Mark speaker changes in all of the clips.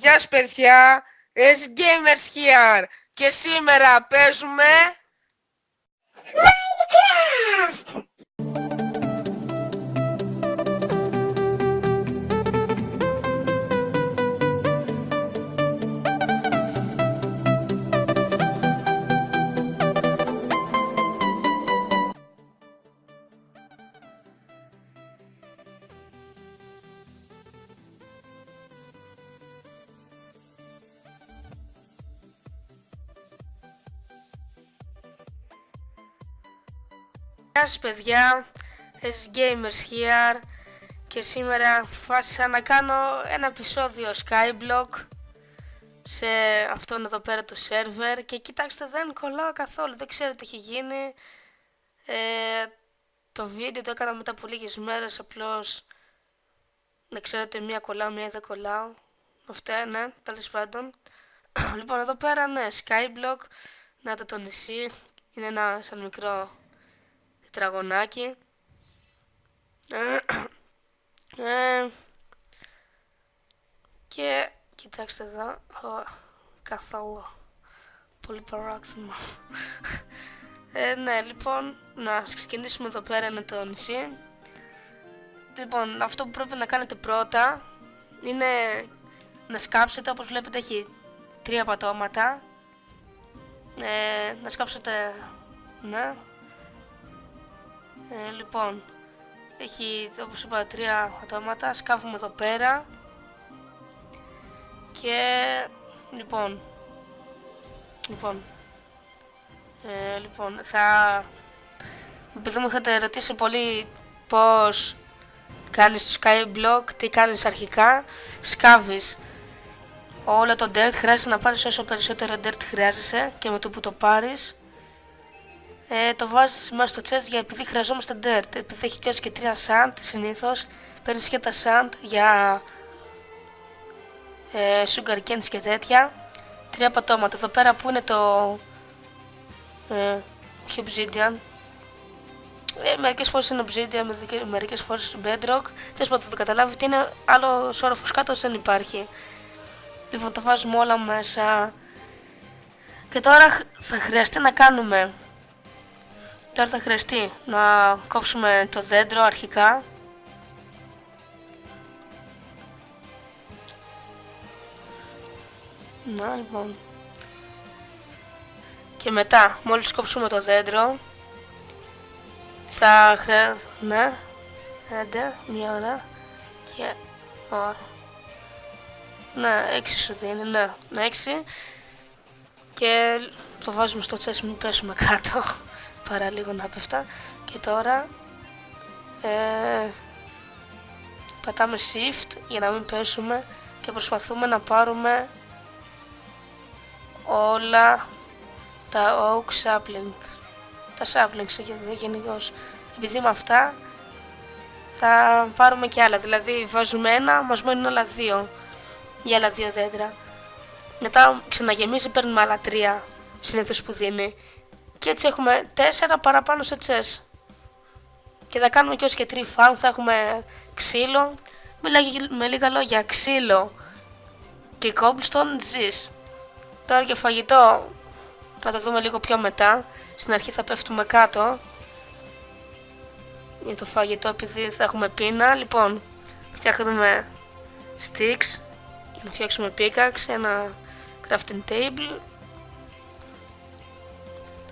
Speaker 1: Γεια σας παιδιά, S-Gamers here και σήμερα παίζουμε
Speaker 2: Minecraft!
Speaker 1: Γεια σας παιδιά, S-Gamers here και σήμερα αποφάσισα να κάνω ένα επεισόδιο Skyblock σε αυτόν εδώ πέρα το σερβερ και κοιτάξτε, δεν κολλάω καθόλου, δεν ξέρω τι έχει γίνει. Το βίντεο το έκανα μετά από λίγες μέρες, απλώς να ξέρετε, μία κολλάω, μία δεν κολλάω. Αυτά, ναι, τέλος πάντων. Λοιπόν, εδώ πέρα, ναι, Skyblock, να το νησί, είναι ένα σαν μικρό τετραγωνάκι. Και κοιτάξτε εδώ, καθόλου πολύ παράξενο. Ναι, λοιπόν, να ξεκινήσουμε εδώ πέρα, είναι το νησί. Λοιπόν, αυτό που πρέπει να κάνετε πρώτα είναι να σκάψετε, όπως βλέπετε έχει 3 πατώματα. Να σκάψετε, ναι. Λοιπόν, έχει, όπως είπα, 3 πατώματα. Σκάβουμε εδώ πέρα. Και λοιπόν, θα, επειδή μου είχατε ρωτήσει πολύ πώς κάνεις το Skyblock, τι κάνεις αρχικά, σκάβεις όλο το dirt, χρειάζεται να πάρεις όσο περισσότερο dirt χρειάζεσαι και με το που το πάρεις το βάζεις μέσα στο chest, για επειδή χρειαζόμαστε dirt, επειδή έχει και 3 sand συνήθως, παίρνεις και τα sand για sugar canes και τέτοια. 3 πατώματα εδώ πέρα που είναι το obsidian, μερικές φορές είναι obsidian, μερικές φορές bedrock, θες να το καταλάβετε, είναι άλλος όροφος κάτω, δεν υπάρχει. Λοιπόν, τα βάζουμε όλα μέσα και τώρα θα χρειαστεί να κάνουμε, να κόψουμε το δέντρο αρχικά. Να, λοιπόν, και μετά μόλις κόψουμε το δέντρο θα χρειάζεται, ναι, άντε, μία ώρα και ναι, 6 σου δίνει, ναι, 6 και το βάζουμε στο chest, μην πέσουμε κάτω παρά λίγο να πέφτα. Και τώρα πατάμε shift για να μην πέσουμε και προσπαθούμε να πάρουμε όλα τα oak sapling, τα saplings γενικώς, επειδή με αυτά θα πάρουμε και άλλα, δηλαδή βάζουμε ένα, μας μένουν άλλα 2 για άλλα 2 δέντρα. Μετά ξαναγεμίζει, παίρνουμε άλλα 3 συνήθως που δίνει και έτσι έχουμε 4 παραπάνω σε chest και θα κάνουμε και ως και 3 farm, θα έχουμε ξύλο, με λίγα λόγια, ξύλο και cobblestone ζεις. Τώρα και φαγητό θα το δούμε λίγο πιο μετά, στην αρχή θα πέφτουμε κάτω για το φαγητό επειδή θα έχουμε πείνα. Λοιπόν, φτιάχνουμε sticks για να φτιάξουμε pickaxe, ένα crafting table,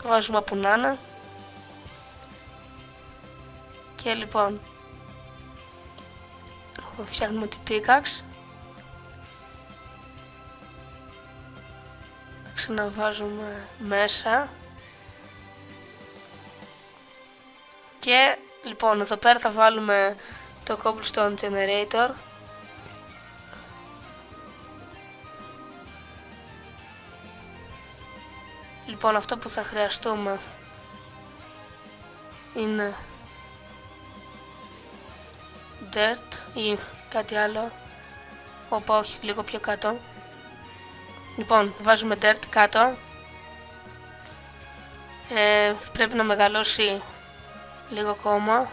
Speaker 1: το βάζουμε από νάνα και λοιπόν φτιάχνουμε την pickaxe, ξαναβάζουμε μέσα και λοιπόν εδώ πέρα θα βάλουμε το cobblestone generator. Λοιπόν, αυτό που θα χρειαστούμε είναι dirt ή κάτι άλλο, όχι, λίγο πιο κάτω. Λοιπόν, βάζουμε dirt κάτω, πρέπει να μεγαλώσει λίγο ακόμα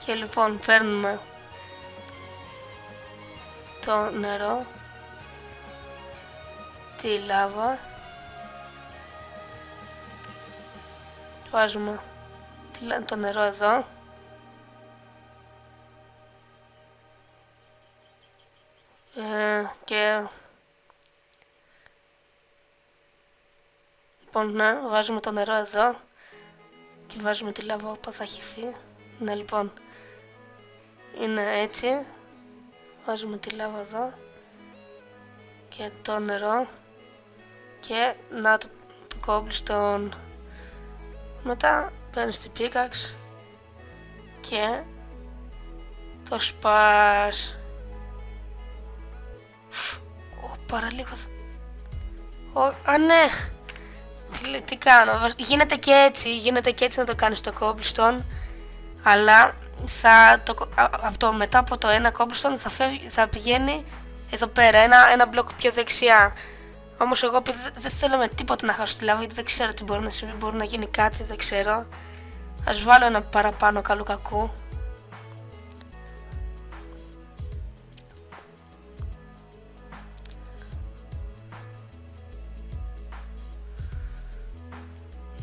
Speaker 1: και λοιπόν παίρνουμε το νερό, τη λάβα, βάζουμε το νερό εδώ, και λοιπόν, ναι, βάζουμε το νερό εδώ και βάζουμε τη λάβα όπου θα χυθεί. Ναι, λοιπόν, είναι έτσι, βάζουμε τη λάβα εδώ και το νερό και να το cobblestone. Μετά παίρνεις την pickaxe και το σπάς. Παραλίγο. Α, ναι. Τι κάνω. Γίνεται και έτσι να το κάνεις το cobblestone. Αλλά μετά από το ένα cobblestone θα πηγαίνει εδώ πέρα, ένα μπλοκ πιο δεξιά. Όμως εγώ δεν θέλω με τίποτα να χάσω τη λάβα, γιατί δεν ξέρω τι μπορεί να συμβεί, μπορεί να γίνει κάτι, δεν ξέρω. Ας βάλω ένα παραπάνω καλού κακού.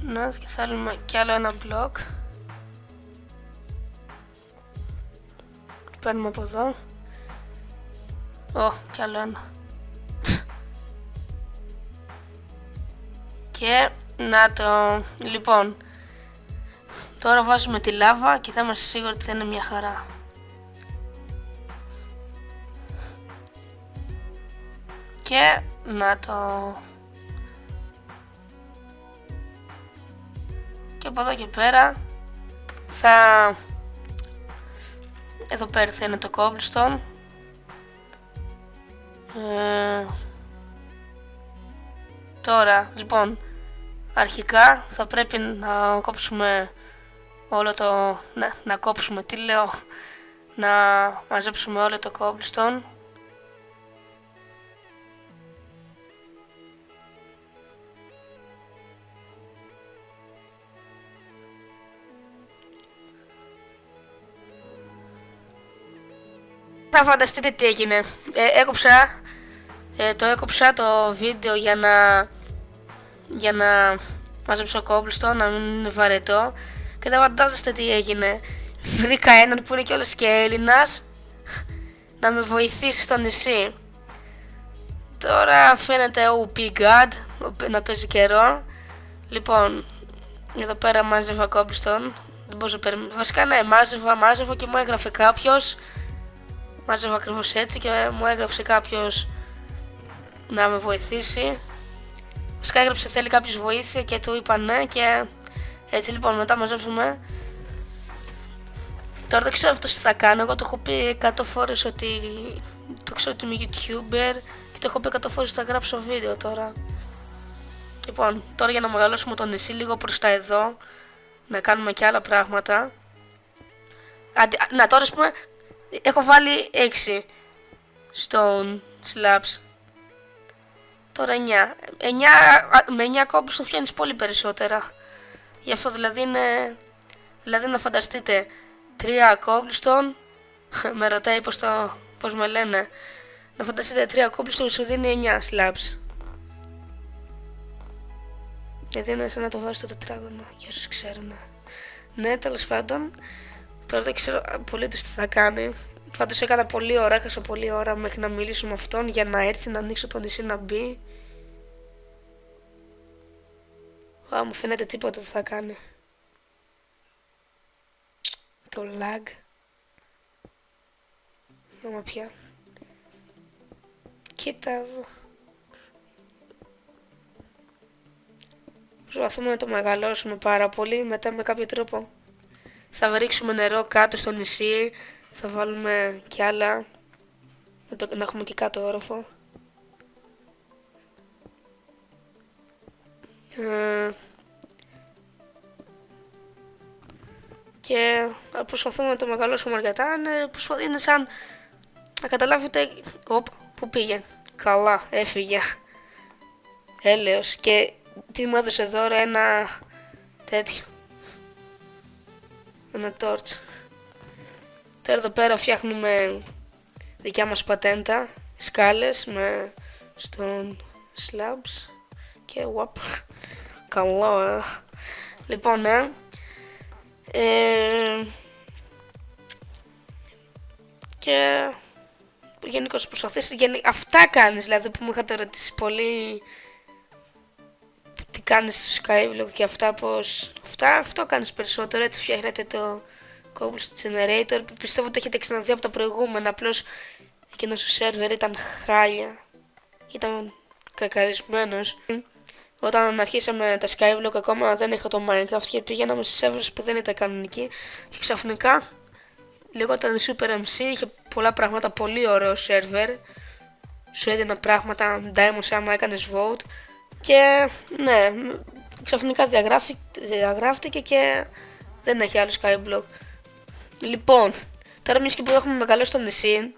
Speaker 1: Ναι, και θέλουμε κι άλλο ένα μπλοκ. Παίρνουμε από εδώ. Κι άλλο ένα. Και να το... Λοιπόν, τώρα βάζουμε τη λάβα και θα είμαστε σίγουροι ότι θα είναι μια χαρά. Και να το... Και από εδώ και πέρα θα... Εδώ πέρα θα είναι το cobblestone. Τώρα, λοιπόν, αρχικά θα πρέπει να κόψουμε όλο το... να κόψουμε, τι λέω, να μαζέψουμε όλο το cobblestone. Θα φανταστείτε τι έγινε. Έκοψα το βίντεο για να μαζέψω cobblestone, να μην είναι βαρετό. Και δεν φαντάζεστε τι έγινε. Βρήκα έναν που είναι κιόλας και Έλληνας να με βοηθήσει στο νησί. Τώρα φαίνεται OP God να παίζει καιρό. Λοιπόν, εδώ πέρα μάζευα cobblestone. Δεν μπορούσα να περιμένω. Βασικά ναι, μάζευα και μου έγραφε κάποιος. Μάζευα ακριβώς έτσι και μου έγραψε κάποιος να με βοηθήσει. Βασικά έγραψε θέλει κάποιος βοήθεια και του είπα ναι και έτσι. Λοιπόν, μετά μαζεύουμε. Τώρα δεν ξέρω αυτός τι θα κάνω. Εγώ το έχω πει 100 φορές ότι το ξέρω ότι είμαι YouTuber και το έχω πει 100 φορές ότι θα γράψω βίντεο τώρα. Λοιπόν, τώρα για να μεγαλώσουμε το νησί λίγο προς τα εδώ, να κάνουμε και άλλα πράγματα. Να, τώρα ας πούμε έχω βάλει 6 stone slabs. Τώρα 9. Με 9 cobblestone φτιάχνεις πολύ περισσότερα. Γι' αυτό δηλαδή είναι... Δηλαδή να φανταστείτε 3 cobblestone. Με ρωτάει πως με λένε. Να φανταστείτε 3 cobblestone σου δίνει 9 slabs. Γιατί είναι σαν να το βάζεις στο τετράγωνο, για όσους ξέρουν. Ναι, τέλος πάντων. Τώρα δεν ξέρω απολύτως τι θα κάνει. Πάντως έκανα πολλή ώρα, έχασα πολλή ώρα μέχρι να μιλήσω με αυτόν για να έρθει να ανοίξω το νησί να μπει. Μου φαίνεται τίποτα δεν θα κάνει. Το lag. Άμα πια. Κοίτα εδώ. Προσπαθούμε να το μεγαλώσουμε πάρα πολύ. Μετά με κάποιο τρόπο θα ρίξουμε νερό κάτω στο νησί. Θα βάλουμε κι άλλα. Να έχουμε και κάτω όροφο. Και προσπαθούμε να το μεγαλώσουμε αρκετά. Είναι σαν να καταλάβετε. Πού πήγε. Καλά, έφυγε. Έλεος. Και τι μου έδωσε δώρο, ένα τέτοιο. Ένα torch. Τώρα εδώ πέρα φτιάχνουμε δικιά μας πατέντα, σκάλες με stone slabs και wap. Καλό, Λοιπόν, και γενικώς προσπαθείς, αυτά κάνεις, δηλαδή που μου είχατε ρωτήσει πολύ τι κάνεις στο Skyblock και αυτά, πως αυτό κάνεις περισσότερο, έτσι φτιάχνετε το Cobblestone Generator, που πιστεύω ότι έχετε ξαναδεί από τα προηγούμενα, απλώς εκείνο το σερβερ ήταν χάλια, ήταν κρακαρισμένος. Όταν αρχίσαμε τα Skyblock ακόμα δεν είχα το Minecraft και πηγαίναμε σε servers που δεν ήταν κανονικοί και ξαφνικά λεγόταν Super MC, είχε πολλά πράγματα, πολύ ωραίο server, σου έδινα πράγματα, diamonds άμα έκανες vote και ναι, ξαφνικά διαγράφτηκε και δεν έχει άλλο Skyblock. Λοιπόν, τώρα μιας και που έχουμε μεγαλώσει το νησί,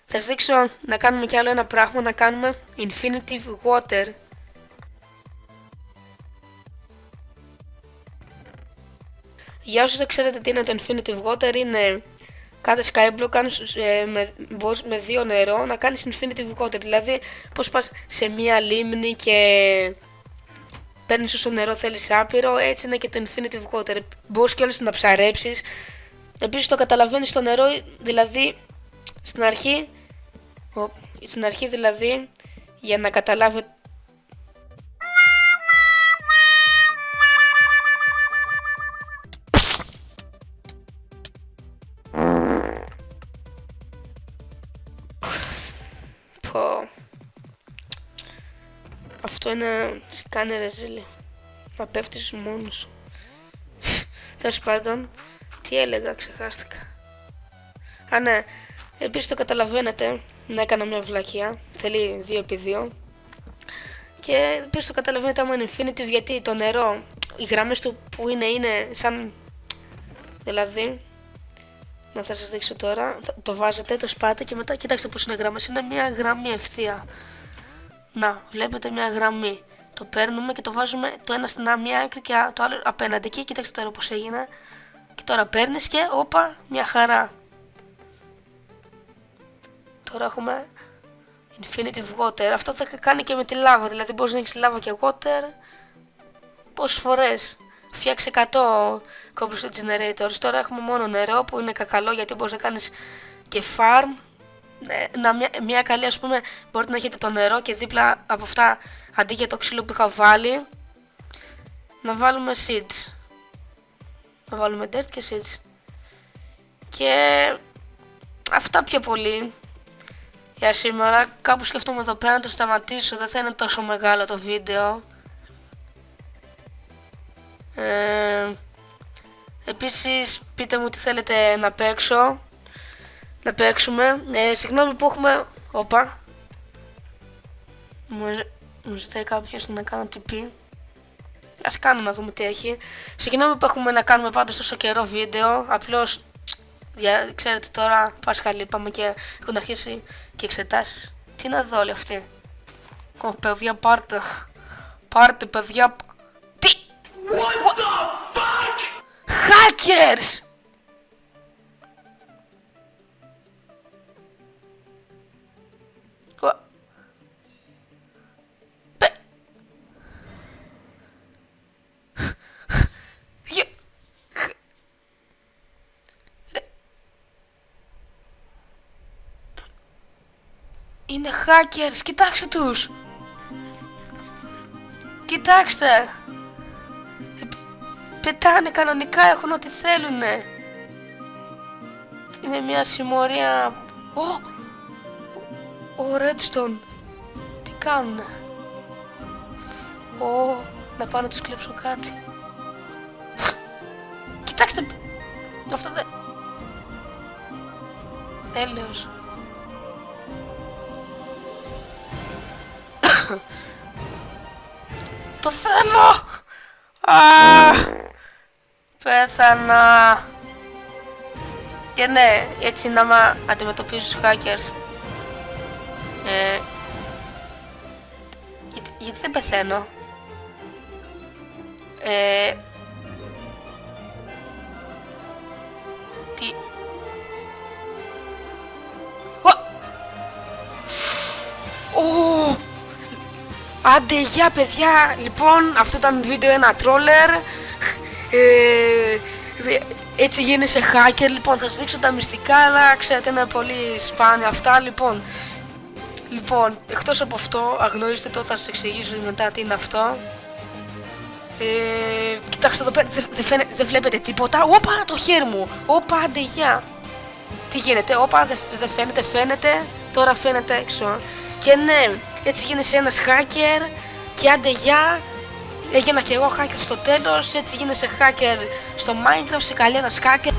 Speaker 1: θα σας δείξω να κάνουμε κι άλλο ένα πράγμα, να κάνουμε Infinitive Water. Για όσους δεν ξέρετε τι είναι το Infinitive Water, είναι κάθε Skyblock κάνεις με 2 νερό να κάνεις Infinitive Water. Δηλαδή πως πας σε μία λίμνη και παίρνεις όσο νερό θέλεις άπειρο, έτσι είναι και το Infinitive Water. Μπορείς κιόλας να ψαρέψεις. Επίσης το καταλαβαίνεις το νερό, δηλαδή στην αρχή δηλαδή για να καταλάβετε. Αυτό είναι, σε κάνει ρεζίλι, να πέφτεις μόνος σου. Τέλος πάντων, τι έλεγα, ξεχάστηκα. Α, ναι, επίσης το καταλαβαίνετε, να έκανα μια βλακεία, θέλει 2x2. Και επίσης το καταλαβαίνετε άμα είναι Infinitive, γιατί το νερό, οι γραμμές του που είναι σαν, δηλαδή, να θα σας δείξω τώρα, το βάζετε, το σπάτε και μετά κοιτάξτε πως είναι γραμμές, είναι μια γραμμή ευθεία. Να, βλέπετε μια γραμμή. Το παίρνουμε και το βάζουμε το ένα στην μία άκρη και το άλλο απέναντι. Και κοιτάξτε τώρα πως έγινε. Και τώρα παίρνεις και όπα, μια χαρά. Τώρα έχουμε Infinitive Water. Αυτό θα κάνει και με τη λάβα. Δηλαδή μπορείς να έχεις λάβα και water. Πόσες φορές. Φτιάξε 100 Cobblestone Generators. Τώρα έχουμε μόνο νερό που είναι κακαλό, γιατί μπορείς να κάνεις και farm. Μια καλή, ας πούμε, μπορείτε να έχετε το νερό και δίπλα από αυτά, αντί για το ξύλο που είχα βάλει, να βάλουμε seeds. Να βάλουμε dirt και seeds. Και αυτά πιο πολύ για σήμερα. Κάπου σκεφτόμαι εδώ πέρα να το σταματήσω, δεν θα είναι τόσο μεγάλο το βίντεο. Επίσης πείτε μου τι θέλετε να παίξω. Να παίξουμε. Συγγνώμη που έχουμε. Όπα. Μου ζητάει κάποιος να κάνω TP. Ας κάνω να δούμε τι έχει. Συγγνώμη που έχουμε να κάνουμε πάντως τόσο καιρό βίντεο. Απλώς ξέρετε τώρα Πάσχαλη είπαμε και έχουν αρχίσει και εξετάσεις. Τι είναι εδώ όλοι αυτοί. Παιδιά πάρτε. Πάρτε παιδιά. Τι. What the fuck. Hackers. Είναι hackers, κοιτάξτε τους. Κοιτάξτε. Πετάνε κανονικά, έχουν ό,τι θέλουνε. Είναι μια συμμορία. Ο Redstone. Τι κάνουνε. Να πάω να τους κλέψω κάτι. Κοιτάξτε. Αυτό δεν. Έλεος. Το θέλω! Πέθανα! Και ναι, έτσι να άμα αντιμετωπίζεις hackers. Γιατί δεν πεθαίνω? Τι? Ω! Άντε γεια παιδιά, λοιπόν αυτό ήταν βίντεο ένα τρόλερ. Έτσι γίνεσαι hacker, λοιπόν θα σας δείξω τα μυστικά, αλλά ξέρετε είναι πολύ σπάνια αυτά, λοιπόν, εκτός από αυτό, αγνοήστε το, θα σας εξηγήσω μετά τι είναι αυτό. Κοιτάξτε εδώ πέρα, δεν βλέπετε τίποτα. Όπα, το χέρι μου, όπα, άντε γεια. Τι γίνεται, όπα, δεν φαίνεται, φαίνεται, τώρα φαίνεται έξω. Και ναι, έτσι γίνεσαι ένας hacker και άντε γεια. Έγινα και εγώ hacker στο τέλος, έτσι γίνεσαι hacker στο Minecraft, σε καλή ένας hacker.